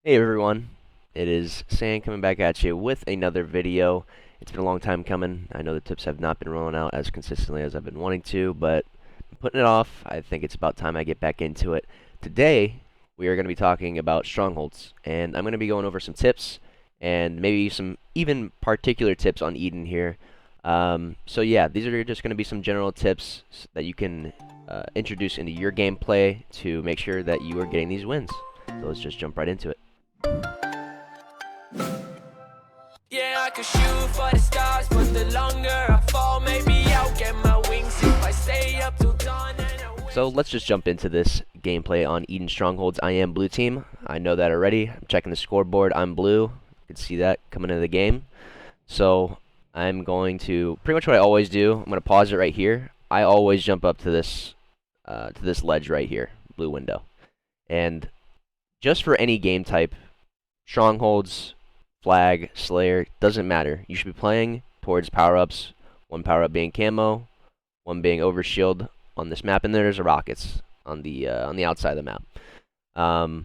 Hey everyone, it is Saiyan coming back at you with another video. It's been a long time coming. I know the tips have not been rolling out as consistently as I've been wanting to, but I'm putting it off. I think it's about time I get back into it. Today, we are going to be talking about strongholds, and I'm going to be going over some tips and maybe some even particular tips on Eden here. So yeah, these are just going to be some general tips that you can introduce into your gameplay to make sure that you are getting these wins. So let's just jump right into it. Yeah, I could shoot for the stars, but the longer I fall, maybe I'll get my wings if I stay up till dawn. So let's just jump into this gameplay on Eden Strongholds. I am blue team. I know that already. I'm checking the scoreboard. I'm blue. You can see that coming into the game. So I'm going to pretty much what I always do. I'm going to pause it right here. I always jump up to this ledge right here, blue window, and just for any game type, strongholds, flag, slayer, doesn't matter. You should be playing towards power-ups, one power-up being camo, one being overshield on this map, and there's a rockets on the outside of the map.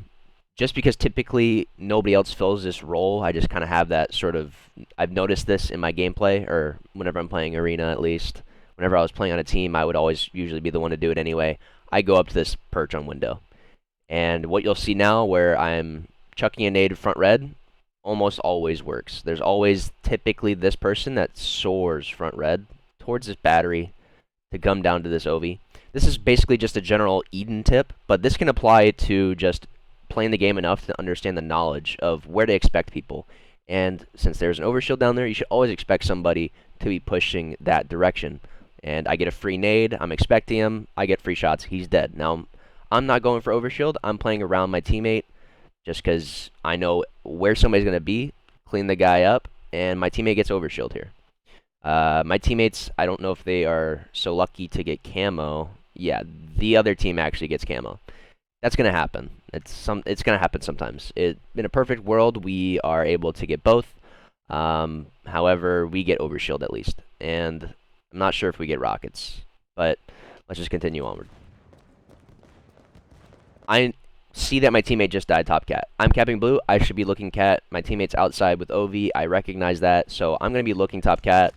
Just because typically nobody else fills this role, I just kind of have that sort of, I've noticed this in my gameplay, or whenever I'm playing arena at least. Whenever I was playing on a team, I would always usually be the one to do it anyway. I go up to this perch on window. And what you'll see now where I'm chucking a nade front red almost always works. There's always typically this person that soars front red towards this battery to come down to this OV. This is basically just a general Eden tip, but this can apply to just playing the game enough to understand the knowledge of where to expect people. And since there's an overshield down there, you should always expect somebody to be pushing that direction. And I get a free nade, I'm expecting him, I get free shots, he's dead. Now, I'm not going for overshield, I'm playing around my teammate just because I know where somebody's going to be, clean the guy up, and my teammate gets overshield here. My teammates, I don't know if they are so lucky to get camo. Yeah, the other team actually gets camo. That's going to happen. It's going to happen sometimes. In a perfect world, we are able to get both. However, we get overshield at least. And I'm not sure if we get rockets, but let's just continue onward. I see that my teammate just died top cat. I'm capping blue. I should be looking cat. My teammate's outside with OV. I recognize that. So I'm going to be looking top cat.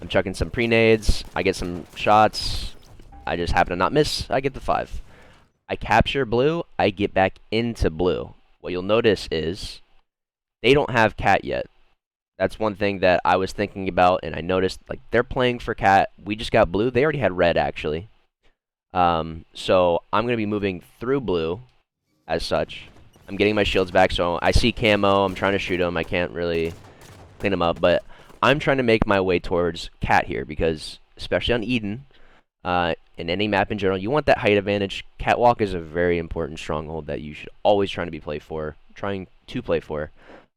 I'm chucking some pre-nades. I get some shots. I just happen to not miss. I get the 5. I capture blue. I get back into blue. What you'll notice is they don't have cat yet. That's one thing that I was thinking about, and I noticed like they're playing for cat. We just got blue. They already had red, actually. So I'm going to be moving through blue as such. I'm getting my shields back, so I see camo. I'm trying to shoot him. I can't really clean him up, but I'm trying to make my way towards cat here because, especially on Eden, in any map in general, you want that height advantage. Catwalk is a very important stronghold that you should always trying to play for,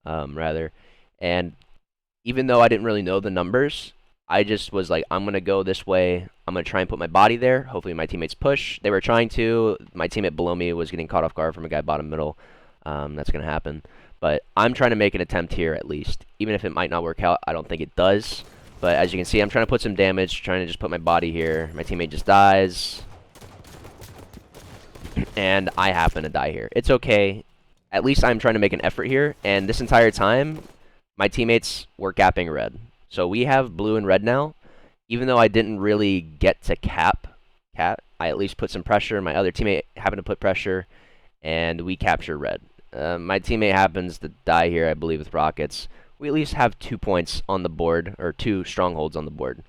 rather. And even though I didn't really know the numbers, I just was like, I'm going to go this way. I'm going to try and put my body there. Hopefully my teammates push. They were trying to. My teammate below me was getting caught off guard from a guy bottom middle. That's going to happen. But I'm trying to make an attempt here at least. Even if it might not work out, I don't think it does. But as you can see, I'm trying to put some damage, trying to just put my body here. My teammate just dies. And I happen to die here. It's okay. At least I'm trying to make an effort here. And this entire time, my teammates were gapping red. So we have blue and red now. Even though I didn't really get to cap cat, I at least put some pressure. My other teammate happened to put pressure, and we capture red. My teammate happens to die here, I believe, with rockets. We at least have 2 points on the board, or 2 strongholds on the board.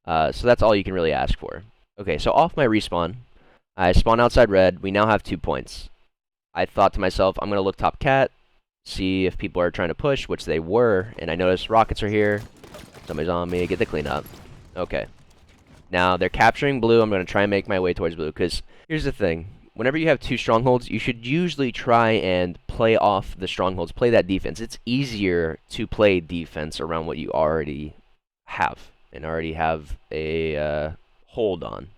So that's all you can really ask for. Okay, so off my respawn, I spawn outside red. We now have 2 points. I thought to myself, I'm going to look top cat, see if people are trying to push, which they were, and I noticed rockets are here. Somebody's on me. Get the cleanup. Okay. Now, they're capturing blue. I'm going to try and make my way towards blue, because here's the thing. Whenever you have 2 strongholds, you should usually try and play off the strongholds, play that defense. It's easier to play defense around what you already have and already have a hold on.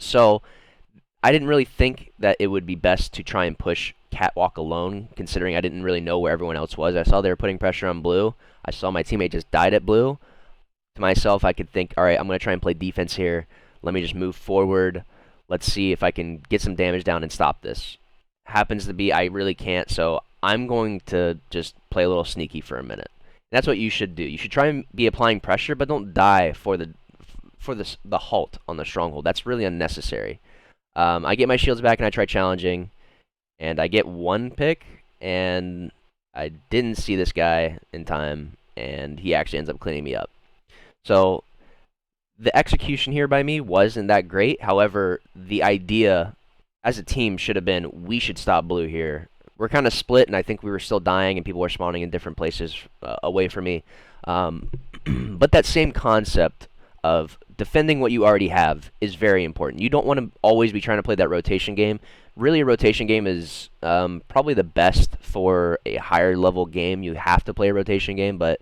So, I didn't really think that it would be best to try and push catwalk alone, considering I didn't really know where everyone else was. I saw they were putting pressure on blue. I saw my teammate just died at blue. To myself, I could think, all right, I'm going to try and play defense here. Let me just move forward. Let's see if I can get some damage down and stop this. Happens to be I really can't, so I'm going to just play a little sneaky for a minute. And that's what you should do. You should try and be applying pressure, but don't die for the halt on the stronghold. That's really unnecessary. I get my shields back and I try challenging, and I get one pick, and I didn't see this guy in time, and he actually ends up cleaning me up. So the execution here by me wasn't that great. However, the idea as a team should have been, we should stop blue here. We're kind of split, and I think we were still dying, and people were spawning in different places away from me. But that same concept of defending what you already have is very important. You don't want to always be trying to play that rotation game. Really, a rotation game is probably the best for a higher level game. You have to play a rotation game, but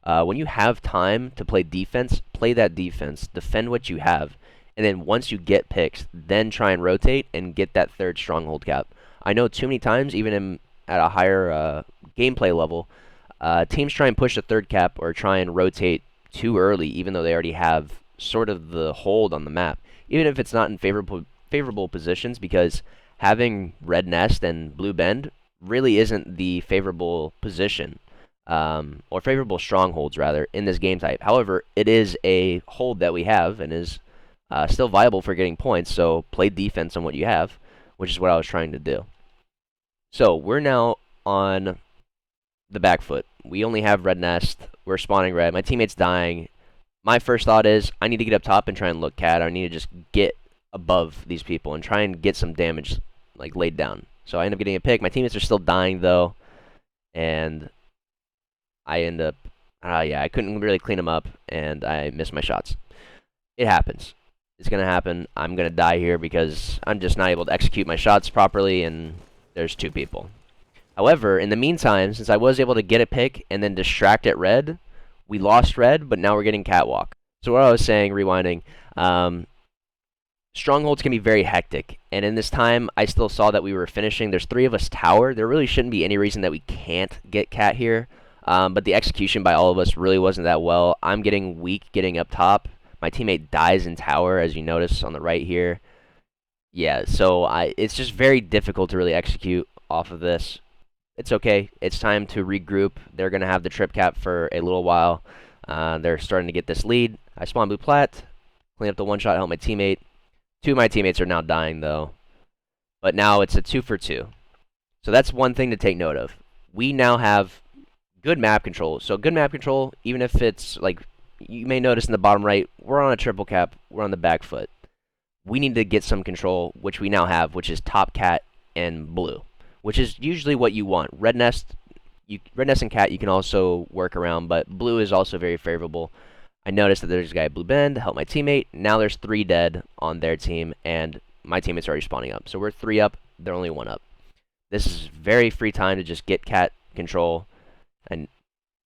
when you have time to play defense, play that defense. Defend what you have. And then once you get picks, then try and rotate and get that third stronghold cap. I know too many times, even at a higher gameplay level, teams try and push the third cap or try and rotate too early, even though they already have sort of the hold on the map. Even if it's not in favorable positions, because having red nest and blue bend really isn't the favorable position. Or favorable strongholds, rather, in this game type. However, it is a hold that we have and is still viable for getting points, so play defense on what you have, which is what I was trying to do. So we're now on the back foot. We only have red nest. We're spawning red. My teammate's dying. My first thought is, I need to get up top and try and look cat. I need to just get above these people and try and get some damage like laid down. So I end up getting a pick. My teammates are still dying, though, and I end up, I couldn't really clean them up, and I missed my shots. It happens. It's going to happen. I'm going to die here because I'm just not able to execute my shots properly, and there's two people. However, in the meantime, since I was able to get a pick and then distract at red, we lost red, but now we're getting catwalk. So what I was saying, rewinding, strongholds can be very hectic, and in this time, I still saw that we were finishing. There's 3 of us tower. There really shouldn't be any reason that we can't get cat here. But the execution by all of us really wasn't that well. I'm getting weak getting up top. My teammate dies in tower, as you notice on the right here. Yeah, so it's just very difficult to really execute off of this. It's okay. It's time to regroup. They're going to have the trip cap for a little while. They're starting to get this lead. I spawn blue plat, clean up the one shot, help my teammate. 2 of my teammates are now dying, though. But now it's a 2 for 2. So that's one thing to take note of. We now have good map control. So good map control, even if it's like, you may notice in the bottom right, we're on a triple cap, we're on the back foot. We need to get some control, which we now have, which is top cat and blue, which is usually what you want. Red nest and cat you can also work around, but blue is also very favorable. I noticed that there's a guy blue bend, help my teammate. Now there's 3 dead on their team, and my teammate's already spawning up. So we're 3 up, they're only 1 up. This is very free time to just get cat control. And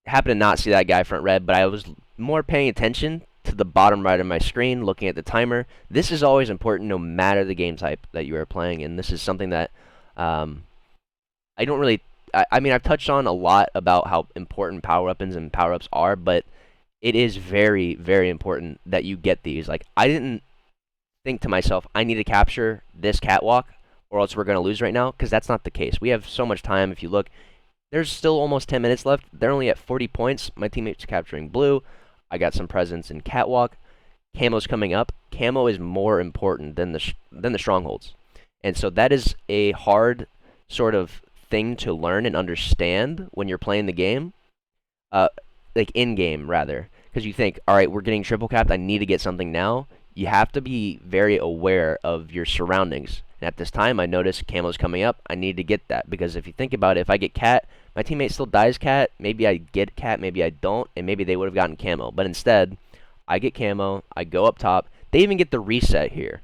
happened to not see that guy front red, but I was more paying attention to the bottom right of my screen, looking at the timer. This is always important no matter the game type that you are playing, and this is something that I don't really... I mean, I've touched on a lot about how important power weapons and power-ups are, but it is very, very important that you get these. Like, I didn't think to myself, I need to capture this catwalk, or else we're going to lose right now, because that's not the case. We have so much time. If you look, there's still almost 10 minutes left. They're only at 40 points. My teammate's capturing blue. I got some presence in catwalk. Camo's coming up. Camo is more important than the strongholds. And so that is a hard sort of thing to learn and understand when you're playing the game. Like in-game, rather. Because you think, all right, we're getting triple capped. I need to get something now. You have to be very aware of your surroundings. And at this time, I noticed Camo's coming up. I need to get that. Because if you think about it, if I get cat, my teammate still dies cat. Maybe I get cat, maybe I don't. And maybe they would have gotten camo. But instead, I get camo. I go up top. They even get the reset here.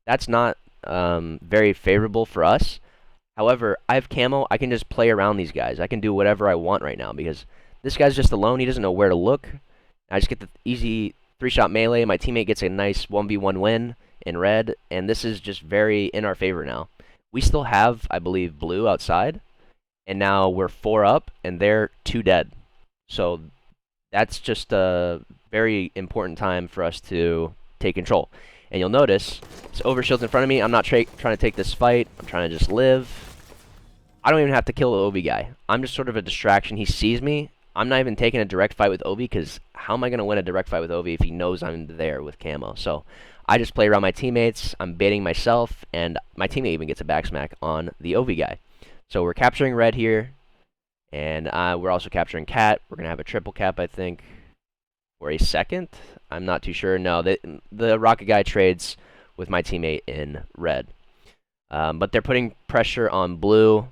That's not very favorable for us. However, I have camo. I can just play around these guys. I can do whatever I want right now. Because this guy's just alone. He doesn't know where to look. I just get the easy 3-shot melee. My teammate gets a nice 1v1 win in red. And this is just very in our favor now. We still have, I believe, blue outside. And now we're 4 up, and they're 2 dead. So that's just a very important time for us to take control. And you'll notice, it's overshields in front of me. I'm not trying to take this fight. I'm trying to just live. I don't even have to kill the Ovi guy. I'm just sort of a distraction. He sees me. I'm not even taking a direct fight with Ovi because how am I going to win a direct fight with Ovi if he knows I'm there with camo? So I just play around my teammates. I'm baiting myself, and my teammate even gets a back smack on the Ovi guy. So we're capturing red here, and we're also capturing cat. We're going to have a triple cap, I think, or a second. I'm not too sure. No, the rocket guy trades with my teammate in red. But they're putting pressure on blue.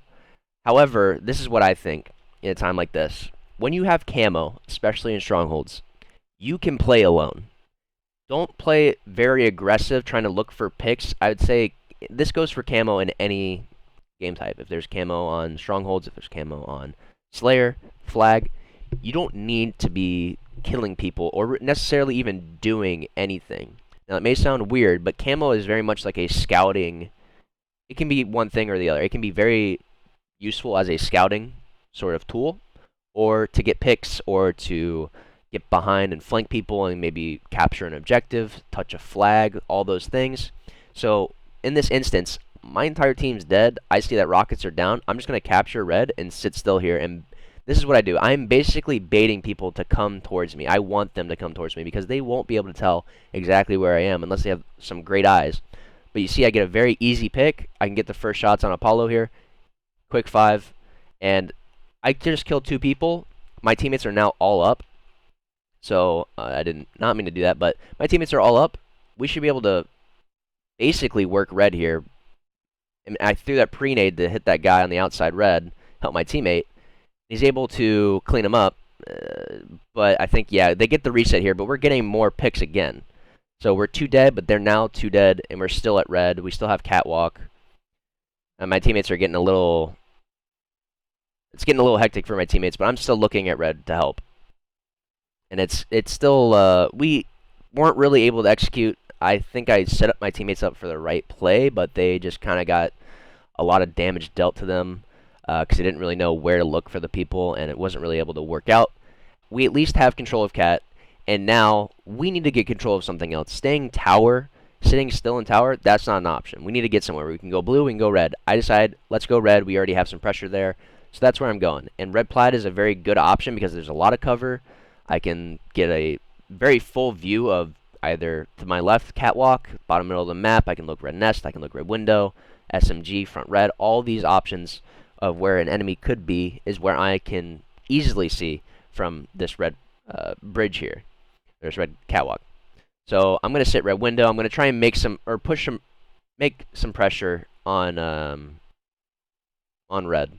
However, this is what I think in a time like this. When you have camo, especially in strongholds, you can play alone. Don't play very aggressive trying to look for picks. I would say this goes for camo in any game type. If there's camo on strongholds, if there's camo on Slayer, flag, you don't need to be killing people or necessarily even doing anything. Now, it may sound weird, but camo is very much like a scouting. It can be one thing or the other. It can be very useful as a scouting sort of tool, or to get picks, or to get behind and flank people and maybe capture an objective, touch a flag, all those things. So in this instance, my entire team's dead. I see that rockets are down. I'm just going to capture red and sit still here. And this is what I do. I'm basically baiting people to come towards me. I want them to come towards me because they won't be able to tell exactly where I am unless they have some great eyes. But you see I get a very easy pick. I can get the first shots on Apollo here. Quick 5, and I just killed 2 people. My teammates are now all up. So I did not mean to do that, but my teammates are all up. We should be able to basically work red here. And I threw that pre-nade to hit that guy on the outside red, help my teammate. He's able to clean him up. But I think, yeah, they get the reset here, but we're getting more picks again. So we're 2 dead, but they're now 2 dead, and we're still at red. We still have catwalk. My teammates are getting a little... It's getting a little hectic for my teammates, but I'm still looking at red to help. And it's still... we weren't really able to execute. I think I set up my teammates up for the right play, but they just kind of got a lot of damage dealt to them because they didn't really know where to look for the people, and it wasn't really able to work out. We at least have control of cat, and now we need to get control of something else. Staying tower... Sitting still in tower, that's not an option. We need to get somewhere. We can go blue, we can go red. I decide, let's go red. We already have some pressure there. So that's where I'm going. And red plaid is a very good option because there's a lot of cover. I can get a very full view of either to my left, catwalk, bottom middle of the map. I can look red nest. I can look red window, SMG, front red. All these options of where an enemy could be is where I can easily see from this red bridge here. There's red catwalk. So I'm going to sit red window. I'm going to try and make some, or push some, make some pressure on red.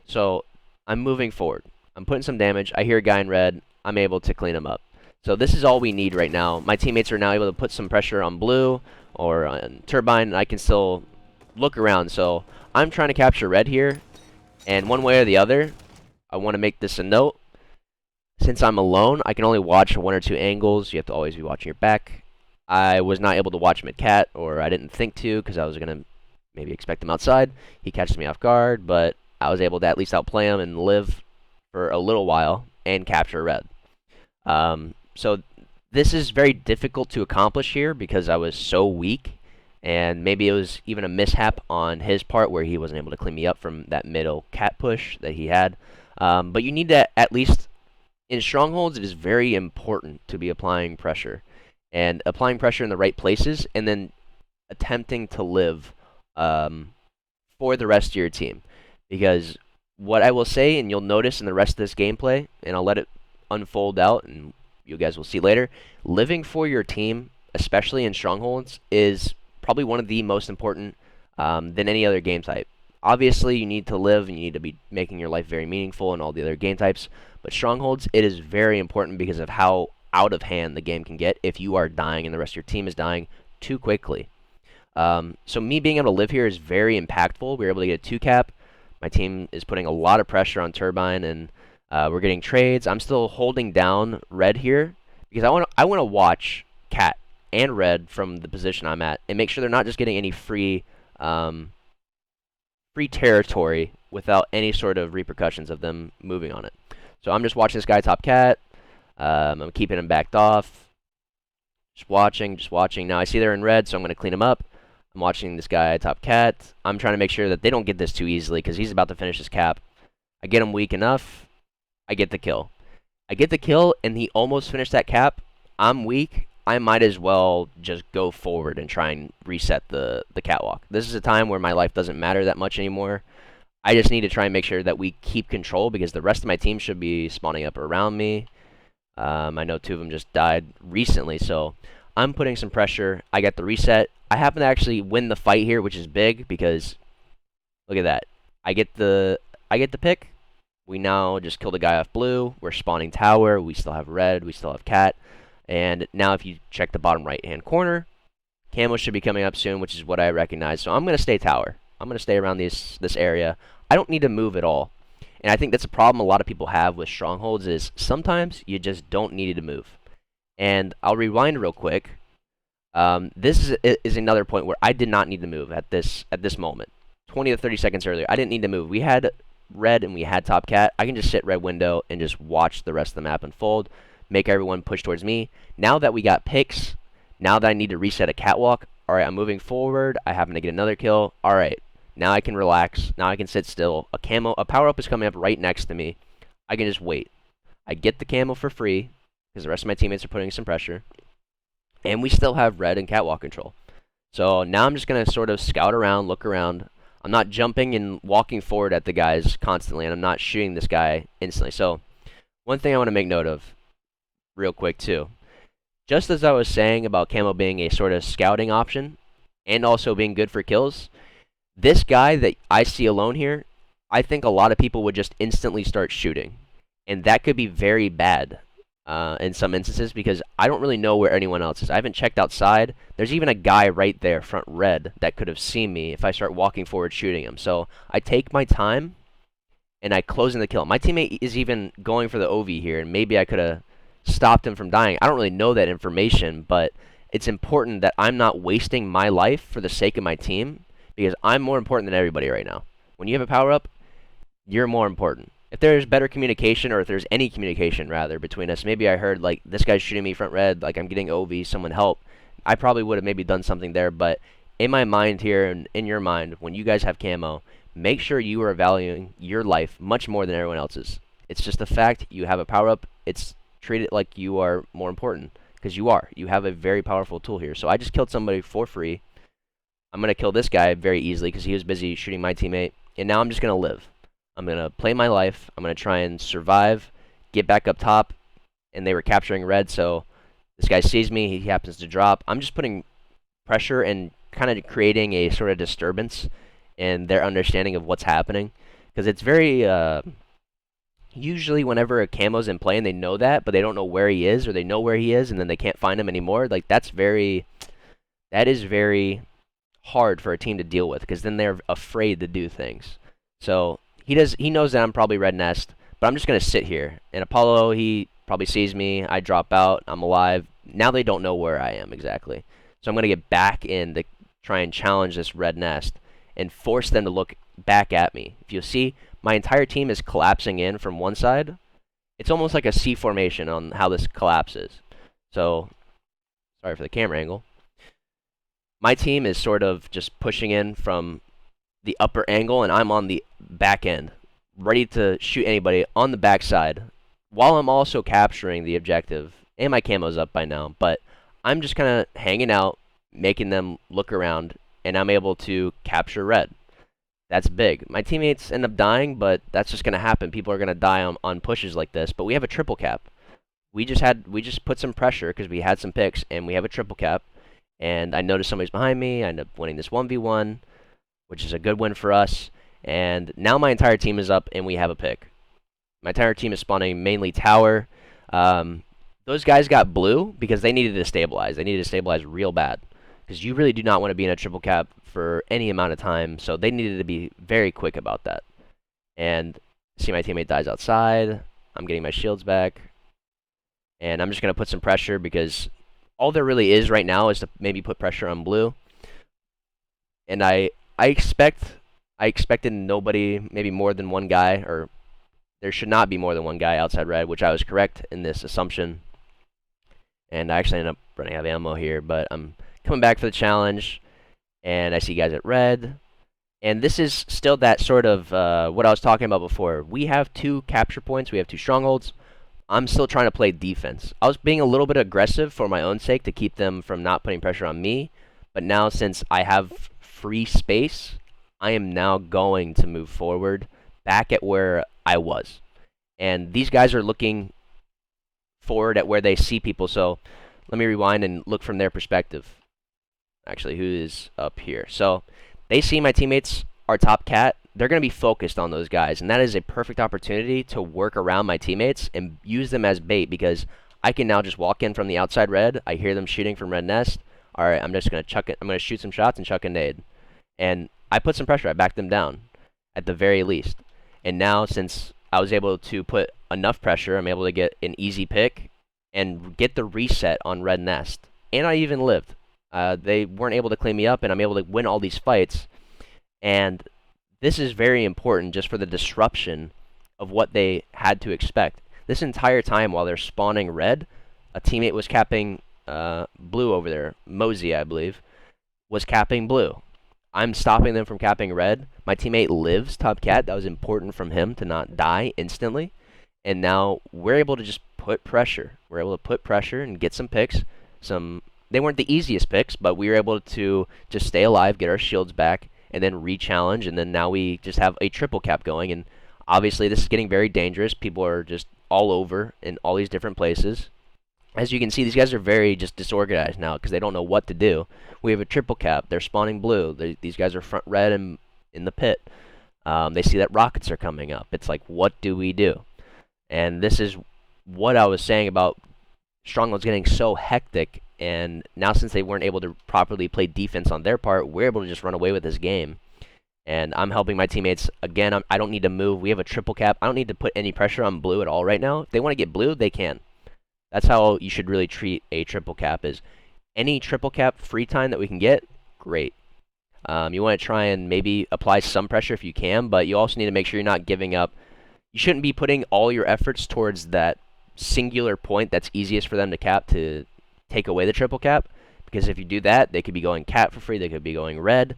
So I'm moving forward. I'm putting some damage. I hear a guy in red. I'm able to clean him up. So this is all we need right now. My teammates are now able to put some pressure on blue or on turbine, and I can still look around. So I'm trying to capture red here, and one way or the other, I want to make this a note. Since I'm alone, I can only watch 1 or 2 angles. You have to always be watching your back. I was not able to watch him at cat, or I didn't think to, because I was going to maybe expect him outside. He catches me off guard, but I was able to at least outplay him and live for a little while and capture red. So this is very difficult to accomplish here because I was so weak, and maybe it was even a mishap on his part where he wasn't able to clean me up from that middle cat push that he had. But you need to at least... In strongholds, it is very important to be applying pressure. And applying pressure in the right places, and then attempting to live for the rest of your team. Because what I will say, and you'll notice in the rest of this gameplay, and I'll let it unfold out, and you guys will see later, living for your team, especially in strongholds, is probably one of the most important than any other game type. Obviously, you need to live, and you need to be making your life very meaningful in all the other game types. But strongholds, it is very important because of how out of hand the game can get if you are dying and the rest of your team is dying too quickly. So me being able to live here is very impactful. We were able to get a 2-cap. My team is putting a lot of pressure on turbine, and we're getting trades. I'm still holding down red here because I want to watch cat and red from the position I'm at and make sure they're not just getting any free territory without any sort of repercussions of them moving on it. So I'm just watching this guy top cat. I'm keeping him backed off. Just watching. Now I see they're in red, so I'm going to clean him up. I'm watching this guy top cat. I'm trying to make sure that they don't get this too easily because he's about to finish his cap. I get him weak enough. I get the kill. I get the kill, and he almost finished that cap. I'm weak. I might as well just go forward and try and reset the catwalk. This is a time where my life doesn't matter that much anymore. I just need to try and make sure that we keep control because the rest of my team should be spawning up around me. I know 2 of them just died recently, so I'm putting some pressure. I get the reset. I happen to actually win the fight here, which is big because look at that. I get the pick. We now just killed a guy off blue. We're spawning tower. We still have red. We still have cat. And now if you check the bottom right-hand corner, camo should be coming up soon, which is what I recognize. So I'm going to stay tower. I'm going to stay around this area. I don't need to move at all. And I think that's a problem a lot of people have with strongholds is sometimes you just don't need to move. And I'll rewind real quick. This is another point where I did not need to move at this moment. 20 to 30 seconds earlier, I didn't need to move. We had red and we had top cat. I can just sit red window and just watch the rest of the map unfold, make everyone push towards me. Now that we got picks, now that I need to reset a catwalk, all right, I'm moving forward. I happen to get another kill. All right, now I can relax. Now I can sit still. A power up is coming up right next to me. I can just wait. I get the camo for free because the rest of my teammates are putting some pressure. And we still have red and catwalk control. So now I'm just going to sort of scout around, look around. I'm not jumping and walking forward at the guys constantly, and I'm not shooting this guy instantly. So one thing I want to make note of real quick too. Just as I was saying about camo being a sort of scouting option and also being good for kills, this guy that I see alone here, I think a lot of people would just instantly start shooting. And that could be very bad in some instances because I don't really know where anyone else is. I haven't checked outside. There's even a guy right there, front red, that could have seen me if I start walking forward shooting him. So I take my time and I close in the kill. My teammate is even going for the OV here, and maybe I could have stopped him from dying. I don't really know that information, but it's important that I'm not wasting my life for the sake of my team because I'm more important than everybody right now. When you have a power-up, you're more important. If there's better communication, or if there's any communication, rather, between us, maybe I heard, like, this guy's shooting me front red, like, I'm getting OV, someone help. I probably would have maybe done something there, but in my mind here, and in your mind, when you guys have camo, make sure you are valuing your life much more than everyone else's. It's just the fact you have a power-up, treat it like you are more important, because you are. You have a very powerful tool here. So I just killed somebody for free. I'm going to kill this guy very easily because he was busy shooting my teammate, and now I'm just going to live. I'm going to play my life. I'm going to try and survive, get back up top, and they were capturing red, so this guy sees me. He happens to drop. I'm just putting pressure and kind of creating a sort of disturbance in their understanding of what's happening, because it's very usually whenever a camo's in play and they know that, but they don't know where he is, or they know where he is and then they can't find him anymore, like that is very hard for a team to deal with, because then they're afraid to do things. So he knows that I'm probably red nest, but I'm just going to sit here. And Apollo, he probably sees me. I drop out. I'm alive. Now they don't know where I am exactly. So I'm going to get back in to try and challenge this red nest and force them to look back at me. If you see, my entire team is collapsing in from one side. It's almost like a C formation on how this collapses. So, sorry for the camera angle. My team is sort of just pushing in from the upper angle, and I'm on the back end, ready to shoot anybody on the backside, while I'm also capturing the objective. And my camo's up by now, but I'm just kind of hanging out, making them look around, and I'm able to capture red. That's big. My teammates end up dying, but that's just going to happen. People are going to die on pushes like this, but we have a triple cap. We just put some pressure because we had some picks, and we have a triple cap. And I noticed somebody's behind me. I end up winning this 1v1, which is a good win for us. And now my entire team is up, and we have a pick. My entire team is spawning mainly tower. Those guys got blue because they needed to stabilize. They needed to stabilize real bad, because you really do not want to be in a triple cap for any amount of time. So they needed to be very quick about that. And see, my teammate dies outside. I'm getting my shields back. And I'm just going to put some pressure, because all there really is right now is to maybe put pressure on blue. And I expected nobody, maybe more than one guy, or there should not be more than one guy outside red, which I was correct in this assumption. And I actually ended up running out of ammo here, but I'm coming back for the challenge. And I see guys at red. And this is still that sort of what I was talking about before. We have 2 capture points. We have 2 strongholds. I'm still trying to play defense. I was being a little bit aggressive for my own sake to keep them from not putting pressure on me. But now since I have free space, I am now going to move forward back at where I was. And these guys are looking forward at where they see people. So let me rewind and look from their perspective. Actually, who is up here? So they see my teammates are top cat. They're going to be focused on those guys, and that is a perfect opportunity to work around my teammates and use them as bait, because I can now just walk in from the outside red. I hear them shooting from red nest. All right, I'm just going to chuck it. I'm going to shoot some shots and chuck a nade. And I put some pressure. I backed them down at the very least. And now, since I was able to put enough pressure, I'm able to get an easy pick and get the reset on red nest. And I even lived. They weren't able to clean me up, and I'm able to win all these fights. And this is very important just for the disruption of what they had to expect. This entire time while they're spawning red, a teammate was capping blue over there. Mosey, I believe, was capping blue. I'm stopping them from capping red. My teammate lives top cat. That was important from him to not die instantly. And now we're able to just put pressure. We're able to put pressure and get some picks. They weren't the easiest picks, but we were able to just stay alive, get our shields back, and then re-challenge. And then now we just have a triple cap going. And obviously this is getting very dangerous. People are just all over in all these different places. As you can see, these guys are very just disorganized now because they don't know what to do. We have a triple cap. They're spawning blue. These guys are front red and in the pit. They see that rockets are coming up. It's like, what do we do? And this is what I was saying about Strongholds getting so hectic. And now since they weren't able to properly play defense on their part, we're able to just run away with this game. And I'm helping my teammates. Again, I don't need to move. We have a triple cap. I don't need to put any pressure on blue at all right now. If they want to get blue, they can. That's how you should really treat a triple cap, is any triple cap free time that we can get, great. You want to try and maybe apply some pressure if you can, but you also need to make sure you're not giving up. You shouldn't be putting all your efforts towards that singular point that's easiest for them to cap to take away the triple cap, because if you do that, they could be going cat for free, they could be going red,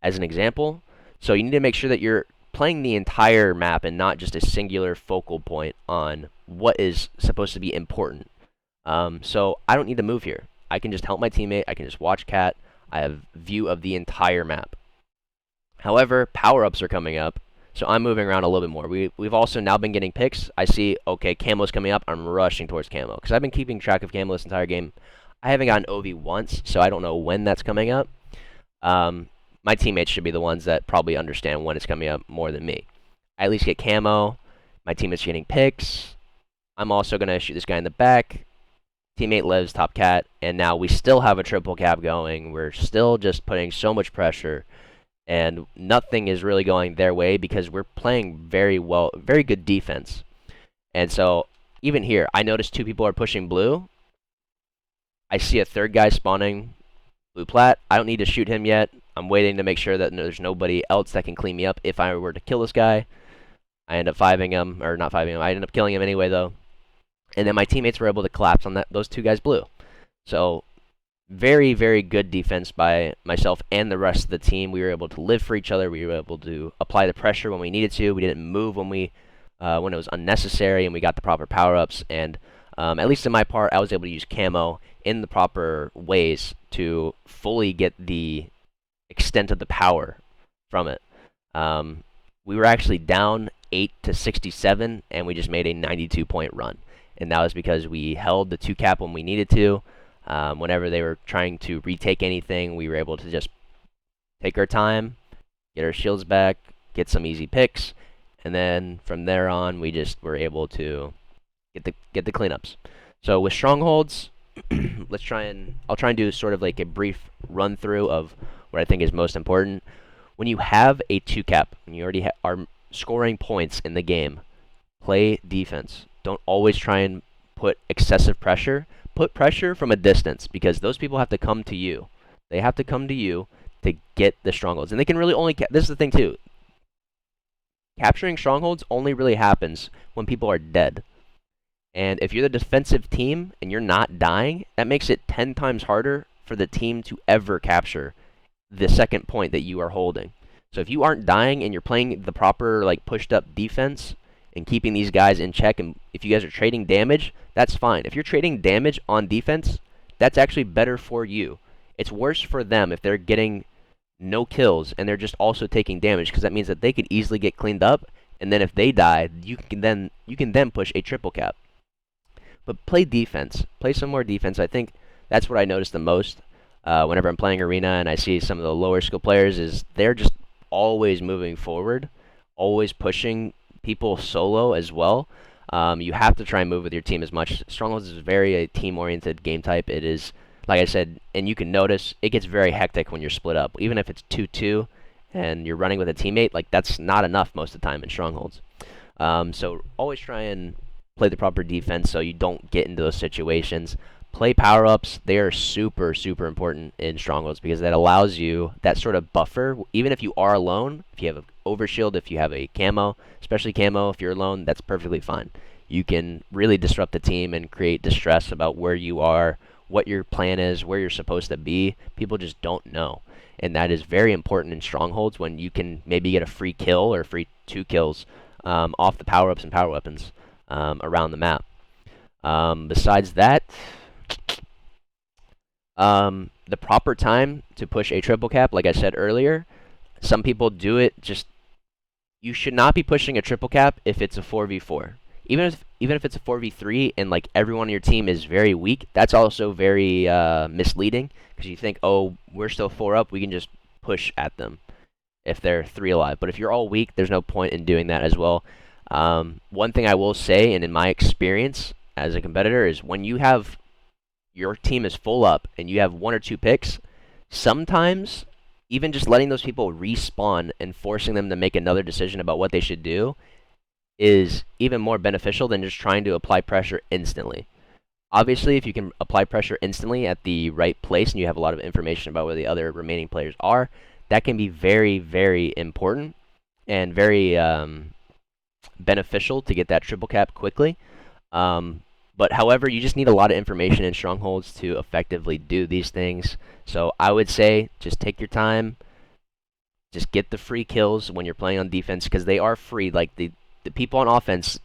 as an example. So you need to make sure that you're playing the entire map and not just a singular focal point on what is supposed to be important. So I don't need to move here. I can just help my teammate. I can just watch cat. I have view of the entire map. However, power-ups are coming up, so I'm moving around a little bit more. We've also now been getting picks. I see, okay, camo's coming up. I'm rushing towards camo, because I've been keeping track of camo this entire game. I haven't gotten OV once, so I don't know when that's coming up. My teammates should be the ones that probably understand when it's coming up more than me. I at least get camo. My teammate's getting picks. I'm also going to shoot this guy in the back. Teammate lives top cat, and now we still have a triple cap going. We're still just putting so much pressure, and nothing is really going their way because we're playing very well, very good defense. And so even here, I noticed 2 people are pushing blue. I see a third guy spawning blue plat. I don't need to shoot him yet. I'm waiting to make sure that there's nobody else that can clean me up if I were to kill this guy. I end up 5ing him, or not 5ing him. I end up killing him anyway, though. And then my teammates were able to collapse on those 2 guys blue. So very, very good defense by myself and the rest of the team. We were able to live for each other. We were able to apply the pressure when we needed to. We didn't move when it was unnecessary, and we got the proper power-ups. And at least in my part, I was able to use camo in the proper ways to fully get the extent of the power from it. We were actually down 8 to 67, and we just made a 92-point run. And that was because we held the 2 cap when we needed to. Whenever they were trying to retake anything, we were able to just take our time, get our shields back, get some easy picks, and then from there on, we just were able to get the cleanups. So with Strongholds, I'll try and do sort of like a brief run through of what I think is most important. When you have a 2 cap, and you already are scoring points in the game, play defense. Don't always try and put excessive pressure. Put pressure from a distance, because those people have to come to you. They have to come to you to get the Strongholds. And they can really only... This is the thing, too. Capturing Strongholds only really happens when people are dead. And if you're the defensive team and you're not dying, that makes it 10 times harder for the team to ever capture the second point that you are holding. So if you aren't dying and you're playing the proper like pushed up defense and keeping these guys in check, and if you guys are trading damage, that's fine. If you're trading damage on defense, that's actually better for you. It's worse for them if they're getting no kills and they're just also taking damage, because that means that they could easily get cleaned up, and then if they die, you can then push a triple cap. But play defense. Play some more defense. I think that's what I notice the most whenever I'm playing Arena and I see some of the lower skill players is they're just always moving forward, always pushing people solo as well. You have to try and move with your team as much. Strongholds is very a team-oriented game type. It is, like I said, and you can notice it gets very hectic when you're split up. Even if it's 2-2 and you're running with a teammate, like that's not enough most of the time in Strongholds. So always try and play the proper defense so you don't get into those situations. Play power-ups. They are super, super important in Strongholds because that allows you that sort of buffer. Even if you are alone, if you have an overshield, if you have a camo, especially camo, if you're alone, that's perfectly fine. You can really disrupt the team and create distress about where you are, what your plan is, where you're supposed to be. People just don't know. And that is very important in Strongholds when you can maybe get a free kill or free 2 kills off the power-ups and power weapons around the map. Besides that, the proper time to push a triple cap, like I said earlier, some people do it just... You should not be pushing a triple cap if it's a 4v4. Even if it's a 4v3 and like everyone on your team is very weak, that's also very misleading because you think, oh, we're still 4 up, we can just push at them if they're 3 alive. But if you're all weak, there's no point in doing that as well. One thing I will say, and in my experience as a competitor, is when you have your team is full up and you have 1 or 2 picks, sometimes even just letting those people respawn and forcing them to make another decision about what they should do is even more beneficial than just trying to apply pressure instantly. Obviously, if you can apply pressure instantly at the right place and you have a lot of information about where the other remaining players are, that can be very, very important and very beneficial to get that triple cap quickly. But however, you just need a lot of information in Strongholds to effectively do these things. So I would say just take your time. Just get the free kills when you're playing on defense because they are free. Like the people on offense,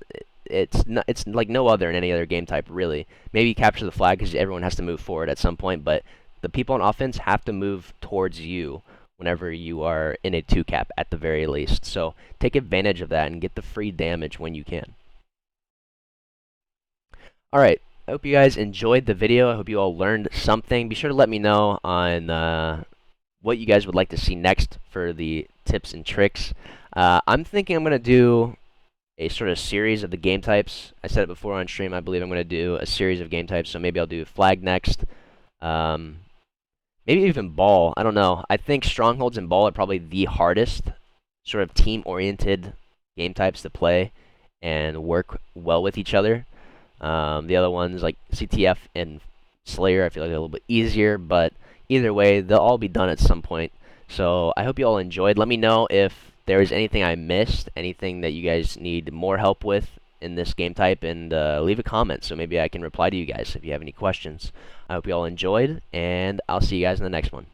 it's like no other in any other game type really. Maybe capture the flag because everyone has to move forward at some point, but the people on offense have to move towards you whenever you are in a 2 cap at the very least. So take advantage of that and get the free damage when you can. Alright, I hope you guys enjoyed the video. I hope you all learned something. Be sure to let me know on what you guys would like to see next for the tips and tricks. I'm thinking I'm going to do a sort of series of the game types. I said it before on stream. I believe I'm going to do a series of game types. So maybe I'll do flag next. Maybe even ball. I don't know. I think Strongholds and ball are probably the hardest sort of team-oriented game types to play and work well with each other. The other ones like CTF and Slayer I feel like are a little bit easier, but either way, they'll all be done at some point. So I hope you all enjoyed. Let me know if there is anything I missed, anything that you guys need more help with in this game type, and leave a comment so maybe I can reply to you guys if you have any questions. I hope you all enjoyed, and I'll see you guys in the next one.